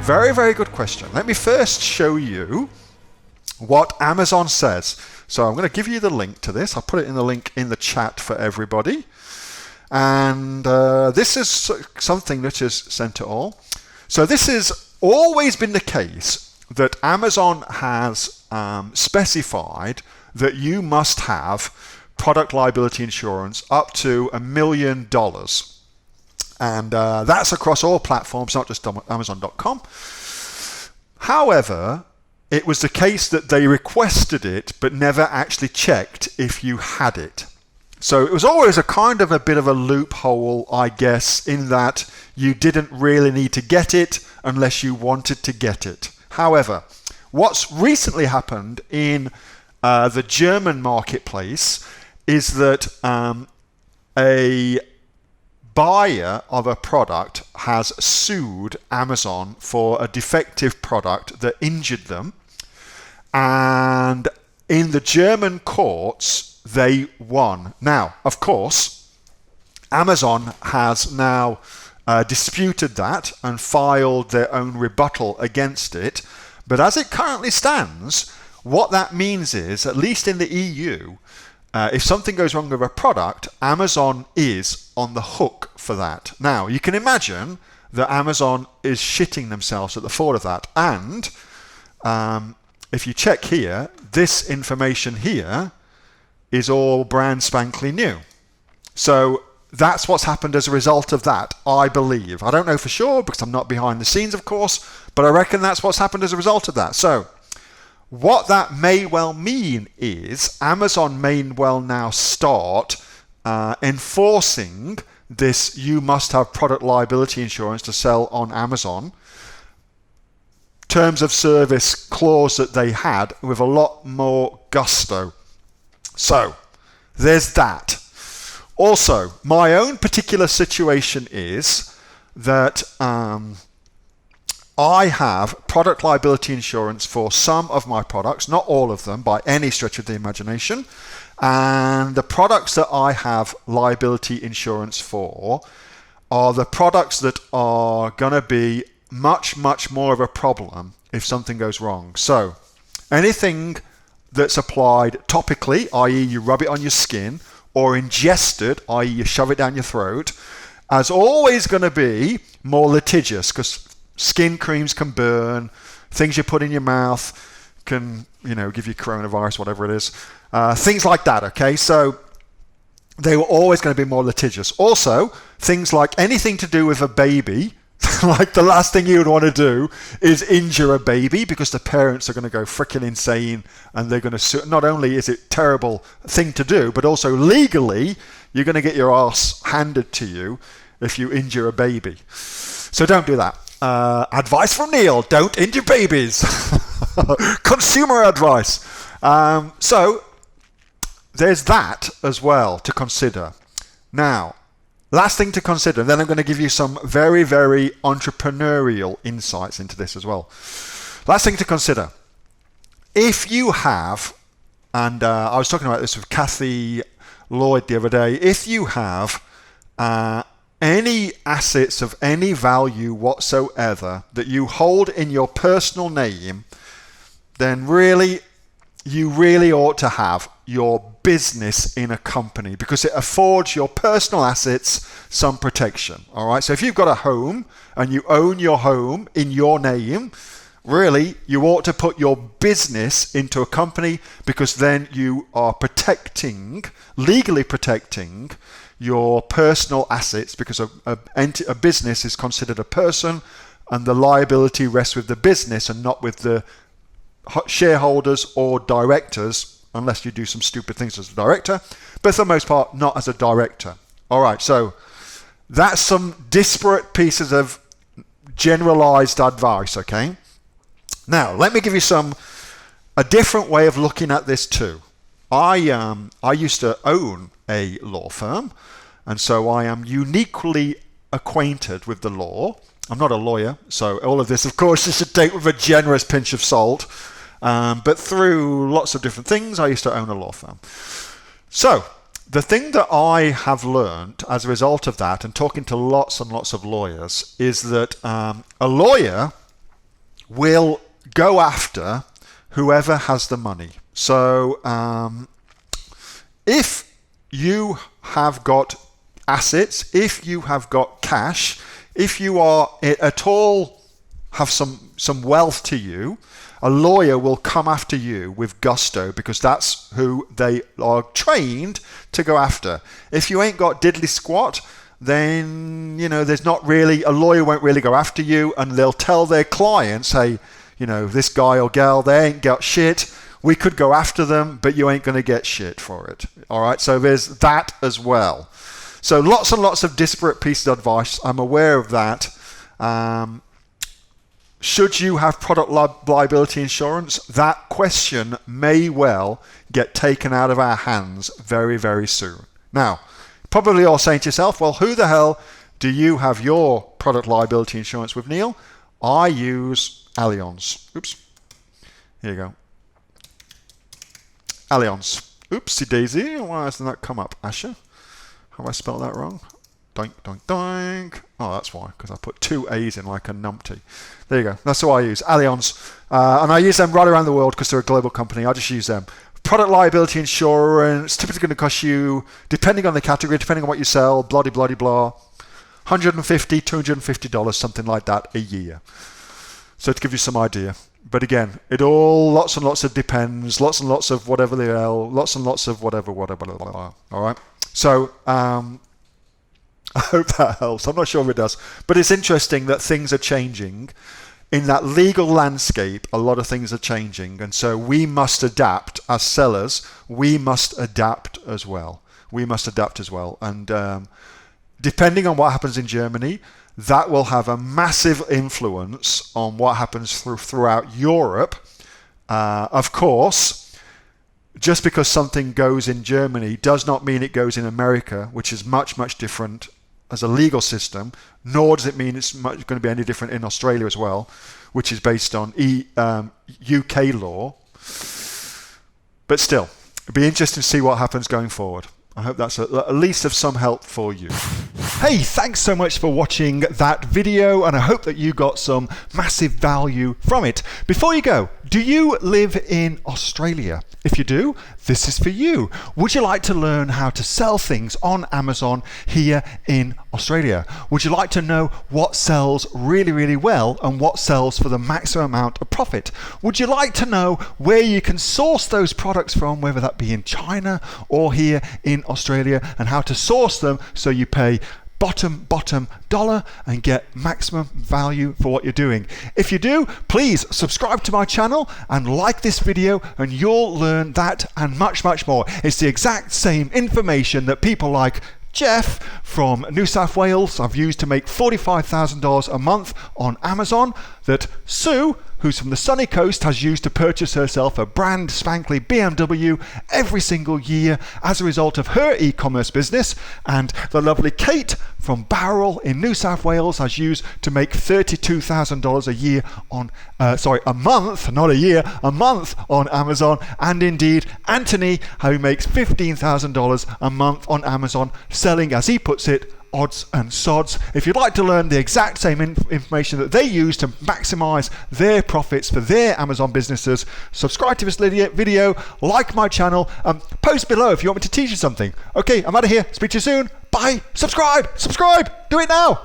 very, very good question. Let me first show you what Amazon says. So I'm going to give you the link to this. I'll put it in the link in the chat for everybody. And this is something that is sent to all. So this has always been the case that Amazon has specified that you must have product liability insurance up to $1 million. And that's across all platforms, not just Amazon.com. However, it was the case that they requested it, but never actually checked if you had it. So it was always a kind of a bit of a loophole, I guess, in that you didn't really need to get it unless you wanted to get it. However, what's recently happened in the German marketplace is that a buyer of a product has sued Amazon for a defective product that injured them, and in the German courts they won. Now, of course, Amazon has now disputed that and filed their own rebuttal against it, but as it currently stands, what that means is, at least in the EU, if something goes wrong with a product, Amazon is on the hook for that. Now, you can imagine that Amazon is shitting themselves at the thought of that. And if you check here, this information here is all brand spankly new. So that's what's happened as a result of that, I believe. I don't know for sure because I'm not behind the scenes, of course, but I reckon that's what's happened as a result of that. So what that may well mean is Amazon may well now start enforcing this you must have product liability insurance to sell on Amazon terms of service clause that they had with a lot more gusto. So there's that. Also, my own particular situation is that I have product liability insurance for some of my products, not all of them by any stretch of the imagination. And the products that I have liability insurance for are the products that are going to be much, much more of a problem if something goes wrong. So anything that's applied topically, i.e. you rub it on your skin, or ingested, i.e. you shove it down your throat, is always going to be more litigious because skin creams can burn, things you put in your mouth can, give you coronavirus, whatever it is. Things like that, okay? So they were always going to be more litigious. Also, things like anything to do with a baby, like the last thing you would want to do is injure a baby because the parents are going to go freaking insane and they're going to sue. Not only is it a terrible thing to do, but also legally you're going to get your ass handed to you if you injure a baby. So don't do that. Advice from Neil, don't injure babies. Consumer advice. So there's that as well to consider. Now, last thing to consider, then I'm going to give you some very, very entrepreneurial insights into this as well. Last thing to consider. If you have, and I was talking about this with Kathy Lloyd the other day, if you have any assets of any value whatsoever that you hold in your personal name, then you really ought to have your business in a company because it affords your personal assets some protection. All right. So if you've got a home and you own your home in your name, really you ought to put your business into a company because then you are legally protecting your personal assets because a business is considered a person and the liability rests with the business and not with the shareholders or directors, unless you do some stupid things as a director, but for the most part, not as a director. All right, so that's some disparate pieces of generalized advice, okay? Now, let me give you a different way of looking at this too. I used to own a law firm, and so I am uniquely acquainted with the law. I'm not a lawyer, so all of this, of course, you should take with a generous pinch of salt. But through lots of different things, I used to own a law firm. So the thing that I have learned as a result of that and talking to lots and lots of lawyers is that a lawyer will go after whoever has the money. So if you have got assets, if you have got cash, if you are at all have some wealth to you, a lawyer will come after you with gusto because that's who they are trained to go after. If you ain't got diddly squat, then, there's not really, a lawyer won't really go after you, and they'll tell their clients, hey, this guy or gal, they ain't got shit. We could go after them, but you ain't going to get shit for it. All right, so there's that as well. So lots and lots of disparate pieces of advice. I'm aware of that. Should you have product liability insurance? That question may well get taken out of our hands very, very soon. Now, probably all saying to yourself, well, who the hell do you have your product liability insurance with, Neil? I use Allianz. Oops. Here you go. Allianz. Oopsie daisy. Why hasn't that come up, Asher? Have I spelled that wrong? Doink, doink, doink. Oh, that's why, because I put 2 A's in like a numpty. There you go. That's who I use, Allianz. And I use them right around the world because they're a global company. I just use them. Product liability insurance, typically going to cost you, depending on the category, depending on what you sell, blah, blah, blah, $150, $250, something like that a year. So to give you some idea. But again, it all, lots and lots of depends, lots and lots of whatever they are, lots and lots of whatever, blah, blah, blah. All right? So, I hope that helps. I'm not sure if it does. But it's interesting that things are changing. In that legal landscape, a lot of things are changing. And so we must adapt as sellers. We must adapt as well. And depending on what happens in Germany, that will have a massive influence on what happens throughout Europe. Of course, just because something goes in Germany does not mean it goes in America, which is much, much different as a legal system, nor does it mean it's going to be any different in Australia as well, which is based on UK law. But still, it'd be interesting to see what happens going forward. I hope that's at least of some help for you. Hey, thanks so much for watching that video, and I hope that you got some massive value from it. Before you go, do you live in Australia? If you do, this is for you. Would you like to learn how to sell things on Amazon here in Australia? Would you like to know what sells really, really well and what sells for the maximum amount of profit? Would you like to know where you can source those products from, whether that be in China or here in Australia, and how to source them so you pay bottom dollar and get maximum value for what you're doing? If you do, please subscribe to my channel and like this video, and you'll learn that and much, much more. It's the exact same information that people like Jeff from New South Wales have used to make $45,000 a month on Amazon, that Sue, who's from the sunny coast, has used to purchase herself a brand spankly BMW every single year as a result of her e-commerce business, and the lovely Kate from Bowral in New South Wales has used to make $32,000 a year on, a month, not a year, a month on Amazon, and indeed Anthony, who makes $15,000 a month on Amazon, selling, as he puts it, odds and sods. If you'd like to learn the exact same information that they use to maximize their profits for their Amazon businesses, subscribe to this video, like my channel, post below if you want me to teach you something. Okay, I'm out of here. Speak to you soon. Bye. Subscribe. Do it now.